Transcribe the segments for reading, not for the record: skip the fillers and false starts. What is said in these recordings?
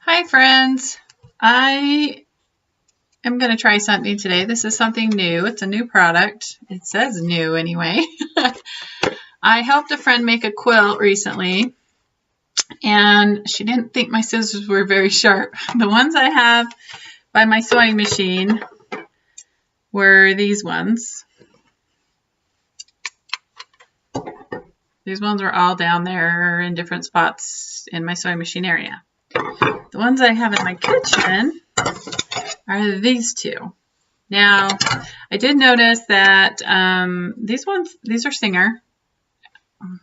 Hi friends, I am going to try something today. This is something new. It's a new product. It says new anyway. I helped a friend make a quilt recently and she didn't think my scissors were very sharp. The ones I have by my sewing machine were these ones. These ones are all down there in different spots in my sewing machine area. The ones I have in my kitchen are these two. Now, I did notice that these are Singer,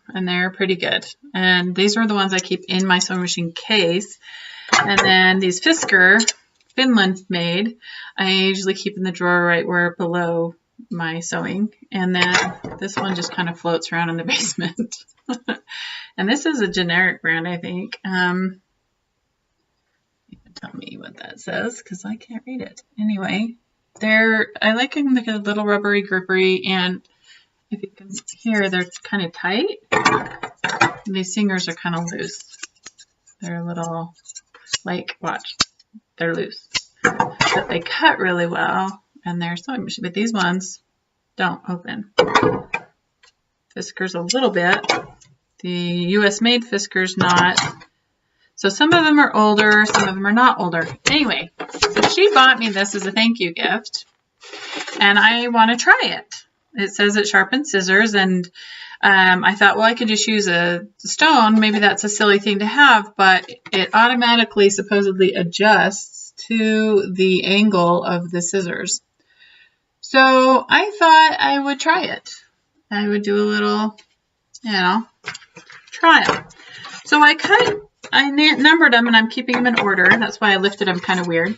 and they're pretty good. And these are the ones I keep in my sewing machine case. And then these Fiskars, Finland made, I usually keep in the drawer right where below my sewing. And then this one just kind of floats around in the basement. And this is a generic brand, I think. Tell me what that says because I can't read it. Anyway, I like them like a little rubbery grippery, and if you can hear, they're kind of tight. And these Singers are kind of loose. They're a little, like, watch, they're loose. But they cut really well, and they're sewing machine. But these ones don't open. Fiskars a little bit. The US made Fiskars not. So some of them are older, some of them are not older. Anyway, so she bought me this as a thank you gift, and I want to try it. It says it sharpens scissors, and I thought, well, I could just use a stone. Maybe that's a silly thing to have, but it automatically supposedly adjusts to the angle of the scissors. So I thought I would try it. I would do a little, trial. So I numbered them, and I'm keeping them in order. That's why I lifted them kind of weird.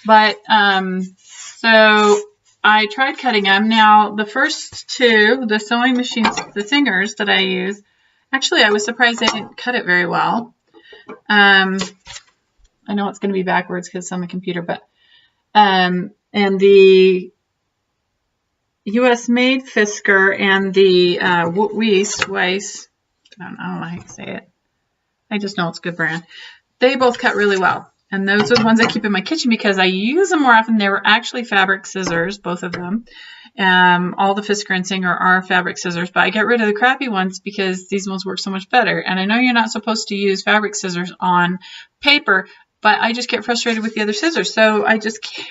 But, so I tried cutting them. Now, the first two, the sewing machines, the Singers that I use, actually, I was surprised they didn't cut it very well. I know it's going to be backwards because it's on the computer, but, and the US made Fiskars and the Weiss, I don't know how you say it. I just know it's a good brand. They both cut really well. And those are the ones I keep in my kitchen because I use them more often. They were actually fabric scissors, both of them. All the Fiskars and Singer are fabric scissors, but I get rid of the crappy ones because these ones work so much better. And I know you're not supposed to use fabric scissors on paper, but I just get frustrated with the other scissors. So I just can't.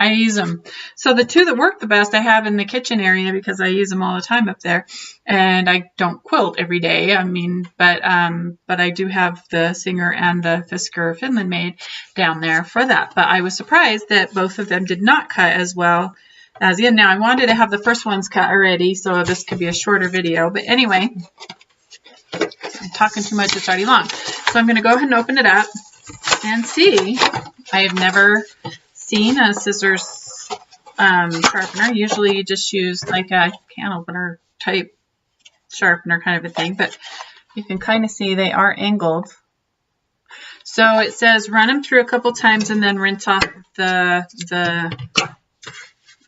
I use them. So the two that work the best I have in the kitchen area because I use them all the time up there. And I don't quilt every day. I mean, but I do have the Singer and the Fiskars Finland made down there for that. But I was surprised that both of them did not cut as well as the end. Now I wanted to have the first ones cut already, so this could be a shorter video. But anyway, I'm talking too much. It's already long. So I'm going to go ahead and open it up and see. I have never seen a scissors sharpener. Usually you just use like a can opener type sharpener kind of a thing, but you can kind of see they are angled. So it says run them through a couple times and then rinse off so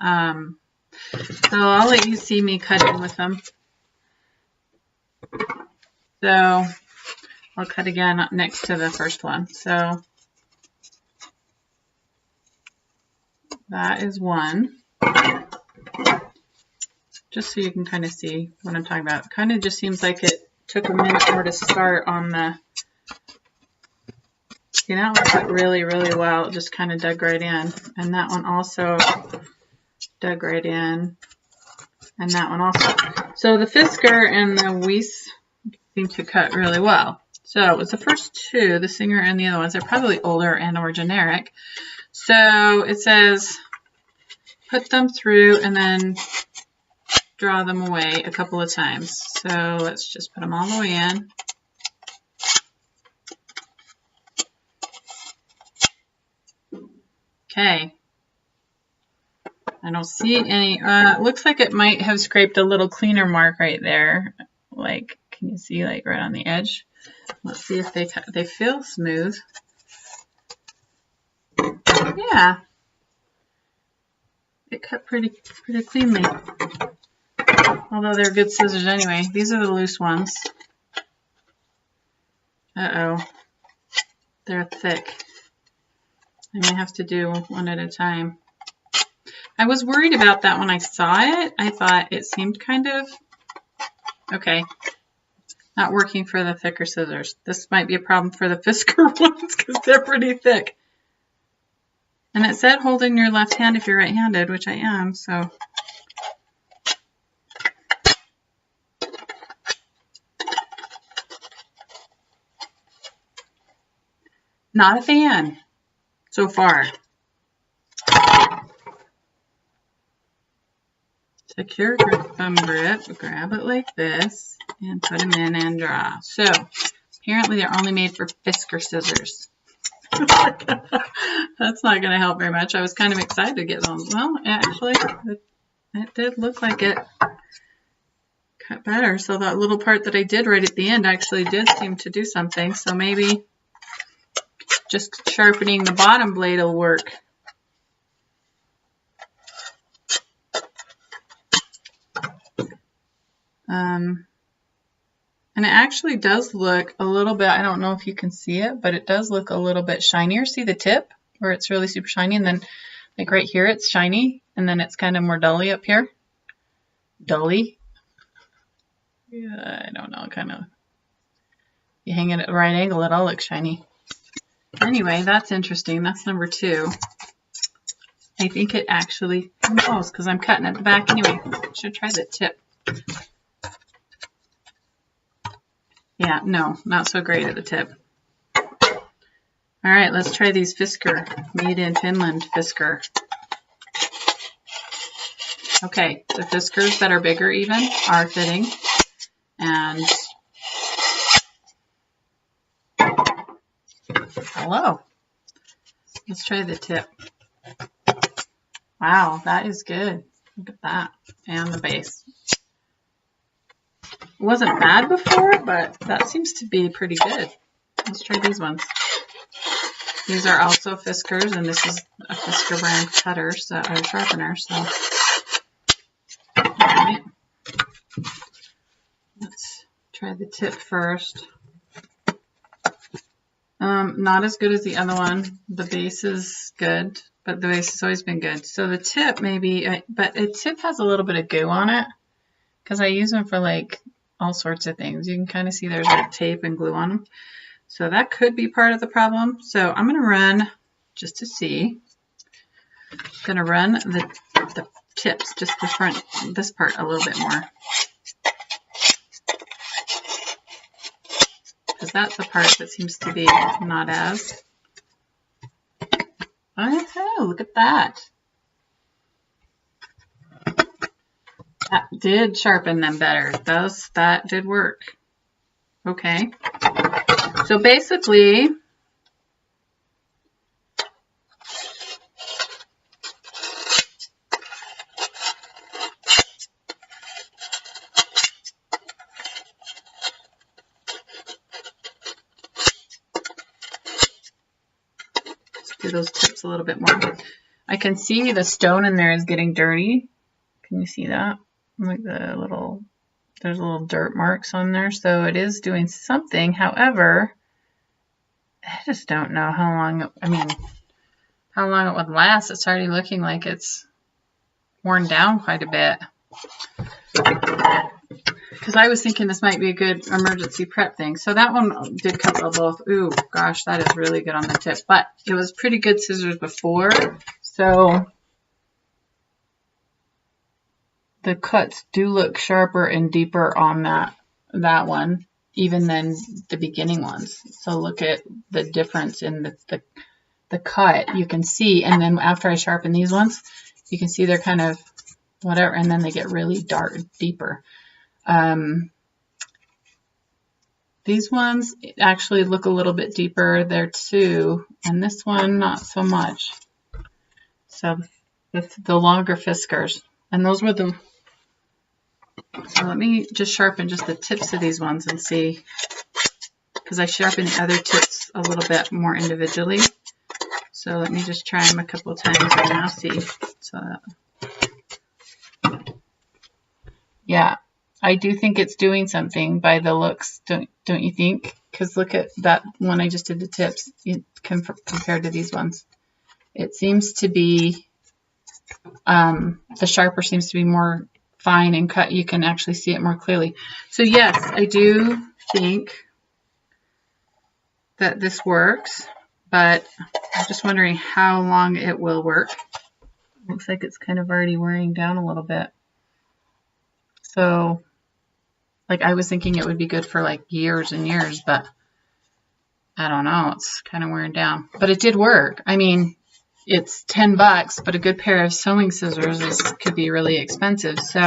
I'll let you see me cutting with them. So I'll cut again next to the first one. So that is one. Just so you can kind of see what I'm talking about. Kind of just seems like it took a minute more to start on the, see, that one cut really, really well. It just kind of dug right in. And that one also dug right in. And that one also. So the Fiskars and the Weiss seem to cut really well. So it was the first two, the Singer and the other ones. They're probably older and or generic. So it says put them through and then draw them away a couple of times. So let's just put them all the way in. Okay. I don't see any, looks like it might have scraped a little cleaner mark right there. Like, can you see like right on the edge? Let's see if they feel smooth. Yeah, it cut pretty cleanly. Although they're good scissors anyway. These are the loose ones. Uh-oh. They're thick. I may have to do one at a time. I was worried about that when I saw it. I thought it seemed kind of, okay, not working for the thicker scissors. This might be a problem for the Fiskars ones because they're pretty thick. And it said hold in your left hand if you're right-handed, which I am, so. Not a fan so far. Secure thumb grip, grab it like this, and put them in and draw. So, apparently they're only made for Fiskars scissors. That's not going to help very much. I was kind of excited to get those. Well, actually, it did look like it cut better. So that little part that I did right at the end actually did seem to do something. So maybe just sharpening the bottom blade will work. And it actually does look a little bit, I don't know if you can see it, but it does look a little bit shinier. See the tip where it's really super shiny, and then like right here it's shiny, and then it's kind of more dully up here. Dully? Yeah, I don't know, kind of. You hang it at the right angle, it all looks shiny. Anyway, that's interesting. That's number 2. I think it actually goes because I'm cutting at the back anyway. Should try the tip. Yeah, no, not so great at the tip. All right, let's try these Fiskars, made in Finland Fiskars. Okay, the Fiskars that are bigger even are fitting. And hello. Let's try the tip. Wow, that is good. Look at that. And the base. It wasn't bad before, but that seems to be pretty good. Let's try these ones. These are also Fiskars, and this is a Fiskars brand cutter, so, or sharpener. So, all right. Let's try the tip first. Not as good as the other one. The base is good, but the base has always been good. So the tip maybe, but a tip has a little bit of goo on it because I use them for like all sorts of things. You can kind of see there's like tape and glue on them. So that could be part of the problem. So I'm going to run, just to see, I'm going to run the tips, just the front, this part a little bit more. Because that's the part that seems to be not as. Oh, look at that. That did sharpen them better. That did work. Okay. So basically, let's do those tips a little bit more. I can see the stone in there is getting dirty. Can you see that? Like the little, there's little dirt marks on there, so it is doing something. However, I just don't know how long, how long it would last. It's already looking like it's worn down quite a bit. Because I was thinking this might be a good emergency prep thing. So that one did cut well both. Ooh, gosh, that is really good on the tip. But it was pretty good scissors before, so the cuts do look sharper and deeper on that one, even than the beginning ones. So look at the difference in the cut. You can see, and then after I sharpen these ones, you can see they're kind of whatever, and then they get really dark, deeper. These ones actually look a little bit deeper there too, and this one not so much. So the longer Fiskars, and those were the. So let me just sharpen just the tips of these ones and see, because I sharpen the other tips a little bit more individually. So let me just try them a couple of times and now see. So yeah, I do think it's doing something by the looks, don't you think? Because look at that one I just did the tips compared to these ones. It seems to be, the sharper seems to be more fine and cut. You can actually see it more clearly. So yes, I do think that this works, but I'm just wondering how long it will work. Looks like it's kind of already wearing down a little bit. So, like, I was thinking it would be good for like years and years, but I don't know. It's kind of wearing down. But it did work. I mean, it's $10, but a good pair of sewing scissors could be really expensive. So,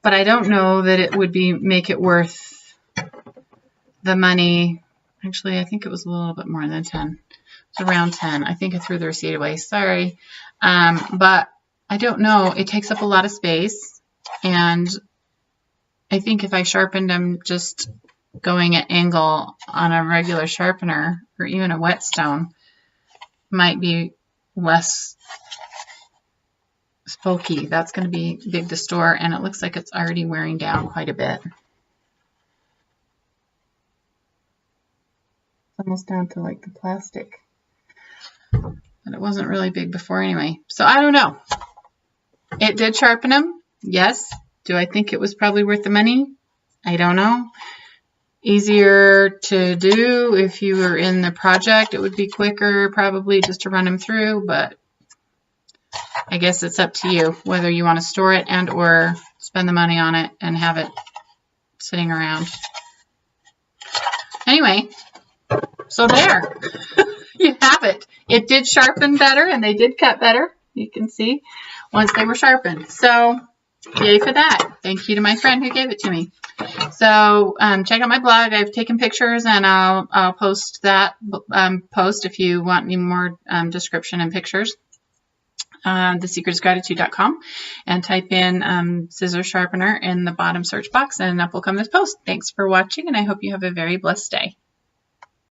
but I don't know that it would make it worth the money. Actually, I think it was a little bit more than 10. It's around 10. I think I threw the receipt away. Sorry. But I don't know. It takes up a lot of space. And I think if I sharpened them just going at angle on a regular sharpener or even a whetstone, might be less spooky. That's going to be big to store, and it looks like it's already wearing down quite a bit. It's almost down to like the plastic, but it wasn't really big before anyway. So I don't know. It did sharpen them. Yes. Do I think it was probably worth the money? I don't know. Easier to do if you were in the project. It would be quicker probably just to run them through, but I guess it's up to you whether you want to store it and or spend the money on it and have it sitting around. Anyway, so there. You have it. It did sharpen better and they did cut better. You can see once they were sharpened. So yay for that. Thank you to my friend who gave it to me. So check out my blog. I've taken pictures and I'll post that post if you want any more description and pictures. thesecretisgratitude.com, and type in scissor sharpener in the bottom search box and up will come this post. Thanks for watching, and I hope you have a very blessed day.